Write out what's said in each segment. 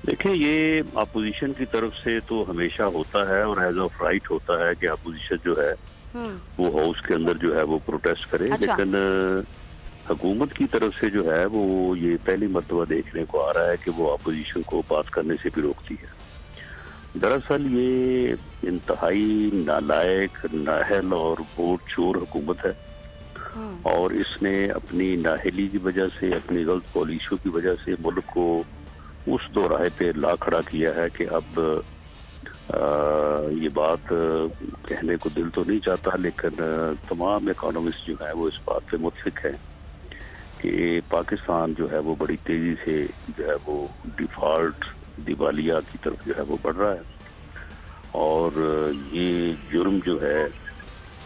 देखिए, ये अपोजिशन की तरफ से तो हमेशा होता है और एज ऑफ राइट होता है कि अपोजिशन जो है वो हाउस के अंदर जो है वो प्रोटेस्ट करे। अच्छा। लेकिन हुकूमत की तरफ से जो है वो ये पहली मर्तबा देखने को आ रहा है कि वो अपोजिशन को बात करने से भी रोकती है। दरअसल ये इंतहाई नालायक, नाअहल और वोट चोर हुकूमत है और इसने अपनी नाअहली की वजह से, अपनी गलत पॉलिसियों की वजह से मुल्क को उस दोराहे पे ला खड़ा किया है कि अब ये बात कहने को दिल तो नहीं चाहता, लेकिन तमाम इकोनॉमिस्ट जो है वो इस बात पे मुत्फिक है कि पाकिस्तान जो है वो बड़ी तेजी से जो है वो डिफॉल्ट, दिवालिया की तरफ जो है वो बढ़ रहा है। और ये जुर्म जो है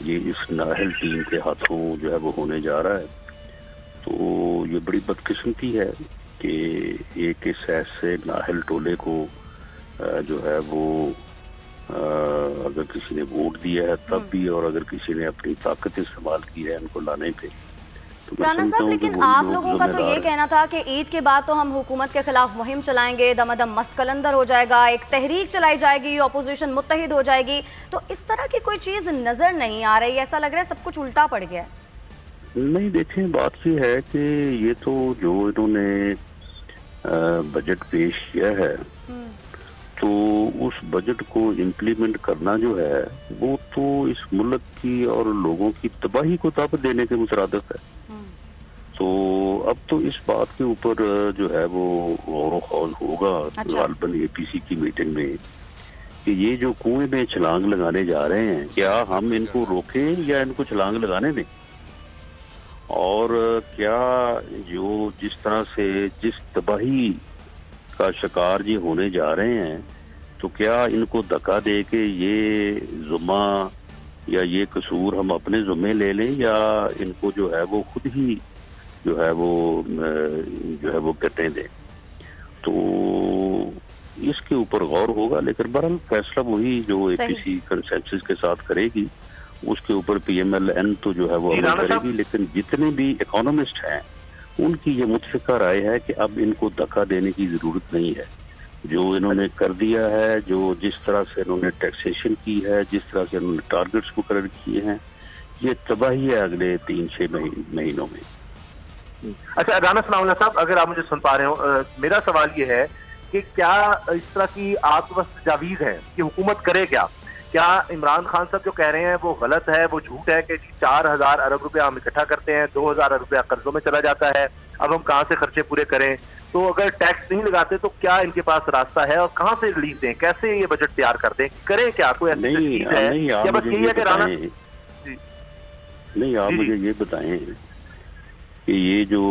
ये इस नाअहल टीम के हाथों जो है वो होने जा रहा है। तो ये बड़ी बदकिस्मती है कि एक इस ऐसे नाअहल टोले को जो है वो अगर किसी ने वोट दिया है तब भी, और अगर किसी ने अपनी ताकत इस्तेमाल की है उनको लाने पे, तो राना साहब, लेकिन आप लोगों का तो ये कहना था कि ईद के बाद तो हम हुकूमत के खिलाफ मुहिम चलाएंगे, दमादम मस्त कलंदर हो जाएगा, एक तहरीक चलाई जाएगी, ऑपोजिशन मुत्तहिद हो जाएगी। तो इस तरह की कोई चीज नजर नहीं आ रही, ऐसा लग रहा है सब कुछ उल्टा पड़ गया है। नहीं, देखें, बात ये है कि ये तो जो इन्होंने बजट पेश किया है तो उस बजट को इम्प्लीमेंट करना जो है वो तो इस मुल्क की और लोगों की तबाही को ताकत देने के मुतरादिफ है। तो अब तो इस बात के ऊपर जो है वो गौर खौज होगा गालबन एपीसी की मीटिंग में कि ये जो कुएं में छलांग लगाने जा रहे हैं, क्या हम इनको रोकें या इनको छलांग लगाने दें। और क्या जो जिस तरह से जिस तबाही का शिकार ये होने जा रहे हैं, तो क्या इनको धक्का दे के ये जुम्मा या ये कसूर हम अपने जुम्मे ले लें, या इनको जो है वो खुद ही जो है वो कटे दें। तो इसके ऊपर गौर होगा, लेकिन बहरहाल फैसला वही जो एपीसी कंसेंसस के साथ करेगी, उसके ऊपर पीएमएलएन तो जो है वो अमल करेगी। लेकिन जितने भी इकोनॉमिस्ट हैं उनकी ये मुतफिका राय है कि अब इनको धक्का देने की जरूरत नहीं है। जो इन्होंने कर दिया है, जो जिस तरह से इन्होंने टैक्सेशन की है, जिस तरह से इन्होंने टारगेट्स मुकर्रर किए हैं, ये तबाही है अगले 3-6 महीनों में। अच्छा राना सनाउल्लाह साहब, अगर आप मुझे सुन पा रहे हो, मेरा सवाल ये है कि क्या इस तरह की आपके पास तजावीज है कि हुकूमत करे क्या? क्या इमरान खान साहब जो कह रहे हैं वो गलत है, वो झूठ है कि 4000 अरब रुपया हम इकट्ठा करते हैं, 2000 अरब रुपया कर्जों में चला जाता है, अब हम कहाँ से खर्चे पूरे करें? तो अगर टैक्स नहीं लगाते तो क्या इनके पास रास्ता है और कहाँ से रिलीफ दें, कैसे ये बजट तैयार कर दें, करें क्या? कोई ऐसी चीज है या बस यही है कि राना? नहीं, आप मुझे ये बताएं कि ये जो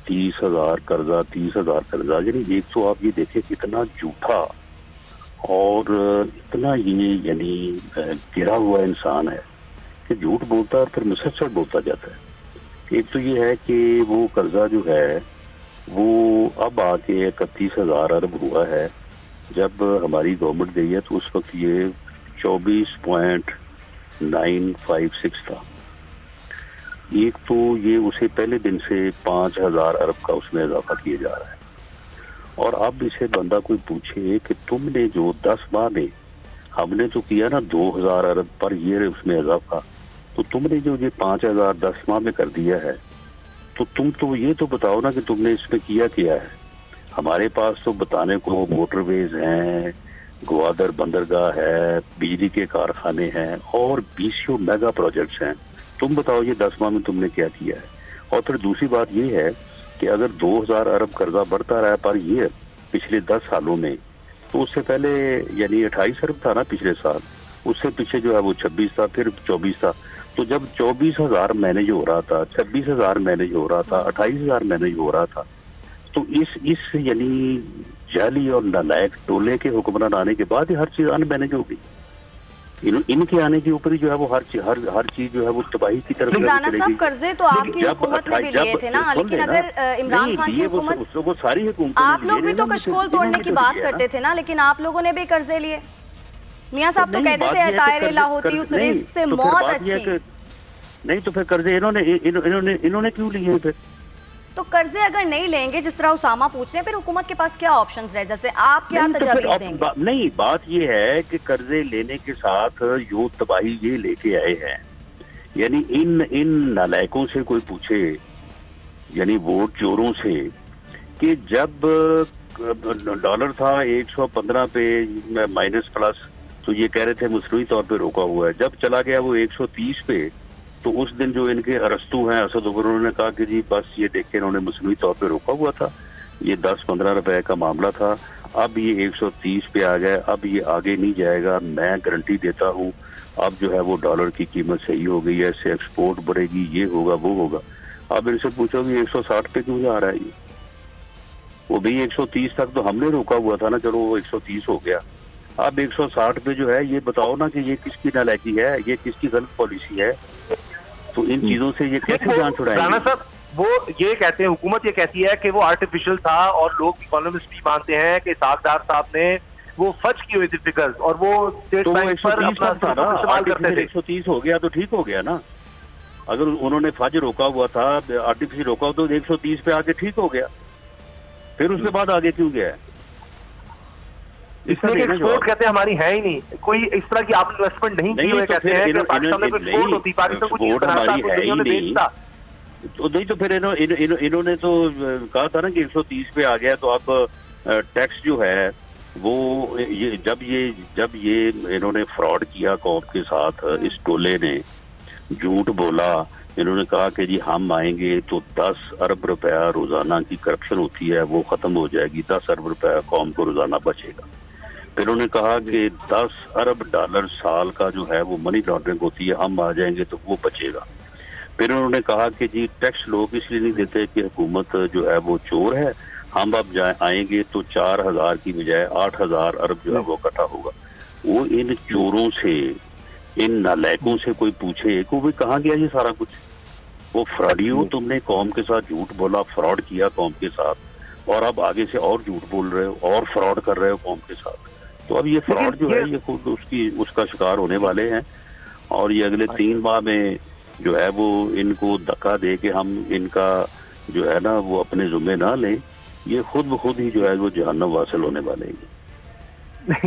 30,000 कर्जा, यानी एक तो आप ये देखें कितना झूठा और इतना ये यानी गिरा हुआ इंसान है कि झूठ बोलता है और फिर मुसलसल बोलता जाता है। एक तो ये है कि वो कर्जा जो है वो अब आके 31,000 अरब हुआ है। जब हमारी गवर्नमेंट गई है तो उस वक्त ये 24.956 था। एक तो ये उसे पहले दिन से 5,000 अरब का उसमें इजाफा किया जा रहा है। और अब इसे बंदा कोई पूछे कि तुमने जो 10 माह में हमने तो किया ना 2,000 अरब पर ईयर उसमें इजाफा, तो तुमने जो ये 5,000 10 माह में कर दिया है, तो तुम तो ये तो बताओ ना कि तुमने इसमें किया है। हमारे पास तो बताने को मोटरवेज हैं, ग्वादर बंदरगाह है, बिजली के कारखाने हैं और 20 मेगा प्रोजेक्ट्स हैं। तुम बताओ ये 10 माह में तुमने क्या किया है। और फिर दूसरी बात ये है कि अगर 2,000 अरब कर्जा बढ़ता रहा पर ईयर पिछले 10 सालों में, तो उससे पहले यानी 28 अरब था ना पिछले साल, उससे पीछे जो है वो 26 था, फिर 24 था। तो जब 24,000 मैनेज हो रहा था, 26,000 मैनेज हो रहा था, 28,000 मैनेज हो रहा था, तो इस यानी जाली और नालायक टोले के हुक्मरान आने के बाद ही हर चीज अनमैनेज हो गई। इनके आने के ऊपर ही जो है वो हर चीज जो है वो तबाही की तरफ। राना साहब, कर्जे तो आपकी हुकूमत में भी लिए थे ना, लेकिन अगर इमरान खान की हुकूमत, वो सारी हुकूमत, आप लोग भी तो कशकोल तोड़ने की बात करते थे ना, लेकिन आप लोगों ने भी कर्जे लिए। मियां साहब तो कहते थे तायरेला होती उस रिस्क से मौत अच्छी। नहीं तो फिर कर्जे इन्होंने क्यों लिए हैं? फिर तो कर्जे अगर नहीं लेंगे, जिस तरह उसामा पूछ रहे हैं, फिर हुकूमत के पास क्या ऑप्शंस रहे? जैसे आप क्या तजवीज़ देंगे? नहीं, बात ये है कि कर्जे लेने के साथ जो तबाही ये लेके आए हैं, यानी इन नालायकों से कोई पूछे, यानी वोट चोरों से, कि जब डॉलर था 115 पे माइनस प्लस, तो ये कह रहे थे मसनूई तौर पे रोका हुआ है। जब चला गया वो 130 पे, तो उस दिन जो इनके अरस्तू हैं असद उमर, उन्होंने कहा कि जी बस ये देखें, इन्होंने मसनूई तौर पे रोका हुआ था, ये 10-15 रुपए का मामला था, अब ये 130 पे आ गया, अब ये आगे नहीं जाएगा, मैं गारंटी देता हूँ। अब जो है वो डॉलर की कीमत सही हो गई है, इससे एक्सपोर्ट बढ़ेगी, ये होगा वो होगा। अब इनसे पूछो कि 160 पे क्यों जा रहा है ये? वो भी 130 तक तो हमने रोका हुआ था ना, चलो वो 130 हो गया, अब 160 पे जो है, ये बताओ ना कि ये किसकी नालायकी है, ये किसकी गलत पॉलिसी है? तो इन चीजों से ये कैसे जान छुड़ाएंगे? राना साहब, वो ये कहते हैं, हुकूमत ये कहती है कि वो आर्टिफिशियल था, और लोग इकोनॉमिस्ट भी मानते हैं कि सागदार साहब ने वो फर्ज की हुई थी फिगर्स, और वो स्टेट बैंक पर अपना इस्तेमाल करते थे। 130 हो गया तो ठीक हो गया ना। अगर उन्होंने फर्ज रोका हुआ था, आर्टिफिशियल रोका हुआ, तो 130 पे आगे ठीक हो गया, फिर उसके बाद आगे क्यों गया है? इसलिए एक्सपोर्ट कहते हैं हमारी है ही नहीं, कोई इस तरह की आप इन्वेस्टमेंट नहीं की हुई, कहते हैं कि पाकिस्तान में एक्सपोर्ट होती, पाकिस्तान को चीज बनाता, दुनिया में बेचता। तो नहीं, तो फिर इन्होंने तो कहा था ना कि 130 पे आ गया, तो अब टैक्स जो है वो जब ये इन्होंने फ्रॉड किया कौम के साथ, इस टोले ने झूठ बोला, इन्होंने कहा कि जी हम आएंगे तो 10 अरब रुपया रोजाना की करप्शन होती है वो खत्म हो जाएगी, 10 अरब रुपया कौम को रोजाना बचेगा। फिर उन्होंने कहा कि 10 अरब डॉलर साल का जो है वो मनी लॉन्ड्रिंग होती है, हम आ जाएंगे तो वो बचेगा। फिर उन्होंने कहा कि जी टैक्स लोग इसलिए नहीं देते कि हुकूमत जो है वो चोर है, हम अब आएंगे तो 4000 की बजाय 8000 अरब जो है वो इकट्ठा होगा। वो इन चोरों से, इन नालायकों से कोई पूछे कि वो कहाँ गया ये सारा कुछ? वो फ्रॉडियो, तुमने कौम के साथ झूठ बोला, फ्रॉड किया कौम के साथ, और अब आगे से और झूठ बोल रहे हो और फ्रॉड कर रहे हो कौम के साथ। तो अब ये फ्रॉड जो है ये खुद उसका शिकार होने वाले हैं, और ये अगले 3 माह में जो है वो इनको धक्का दे के हम इनका जो है ना वो अपने जुम्मे ना लें, ये खुद ब खुद ही जो है वो जहन्नम वासिल होने वाले हैं।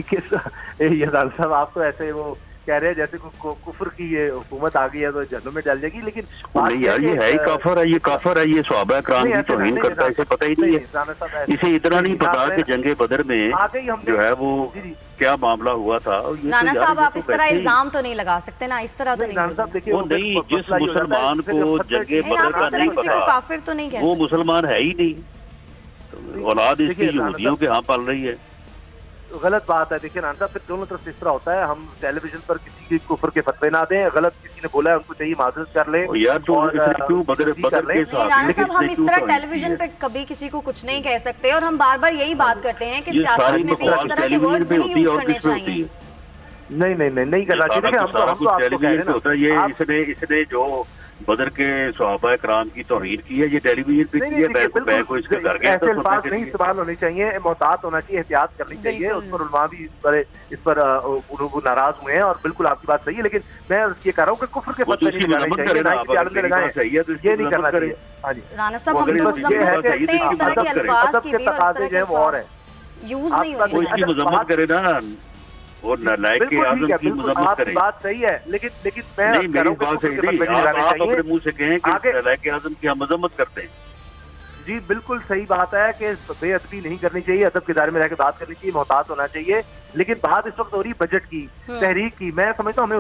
ये साहब, आप तो ऐसे वो कह रहे हैं जैसे कुफर की ये हुकूमत आ गई है तो जहन्नम में डाल जाएगी, लेकिन नहीं यार, ये है ही काफर है, ये काफर है, ये सहाबा कराम की तौहीन करता है, इसे पता ही नहीं है। इसे इतना नहीं पता कि जंगे बदर में जो है वो क्या मामला हुआ था। राना साहब, आप इस तरह इल्जाम तो नहीं लगा सकते ना, इस तरह तो नहीं। वो नहीं, जिस मुसलमान को जंगे बदर का नहीं पता, काफिर तो नहीं, वो मुसलमान है ही नहीं, औलाद इसकी यहूदियों के यहाँ पल रही है। गलत बात है। देखिए राना साहब, फिर दोनों तरफ से इस तरह होता है, हम टेलीविजन पर किसी के कुफर के फतवे ना दें, गलत किसी ने बोला है उनको चाहिए माजरत कर ले। यार तो क्यों बदर के साथ? राना साहब, हम इस तरह टेलीविजन पे कभी किसी को कुछ नहीं कह सकते, और हम बार बार यही बात करते हैं कि सियासत में भी इस तरह के वर्ड्स नहीं यूज करने चाहिए। नहीं करना चाहिए। हम तो आपको टेलीविजन होता है, ये इसने जो बदर के सहाबा कराम की तौहीन की है, ये टेलीविजन पे की है, मैं को इसके घर गया। ऐसे अल्फाज नहीं इस्तेमाल होने चाहिए, मोहतात होना चाहिए, एहतियात करनी चाहिए। उस पर उलमा भी इस पर नाराज हुए हैं, और बिल्कुल आपकी बात सही है, लेकिन मैं ये कह रहा हूँ कि कुफर के फतवे नहीं लगाने चाहिए, ना किसी आलम पे लगाएं, ये नहीं करना चाहिए। हाँ जी राना साहब, हम तो मजम्मत करते हैं इस तरह के अल्फाज की भी, और इस तरह के अल्फाज यूज नहीं होने चाहिए। इसकी मजम्मत करे ना, और नालायक के आज़म की मजम्मत करें। बात सही है, लेकिन मैं नहीं, मेरी बात सही नहीं, आप अपने मुंह से कहें कि नालायक के आज़म की हम मजम्मत करते हैं। जी बिल्कुल सही बात है कि बेअदबी नहीं करनी चाहिए, अदब के दायरे में रहकर बात करनी चाहिए, मोहतात होना चाहिए। लेकिन बात इस वक्त हो रही बजट की, तहरीक की। मैं समझता हूँ हमें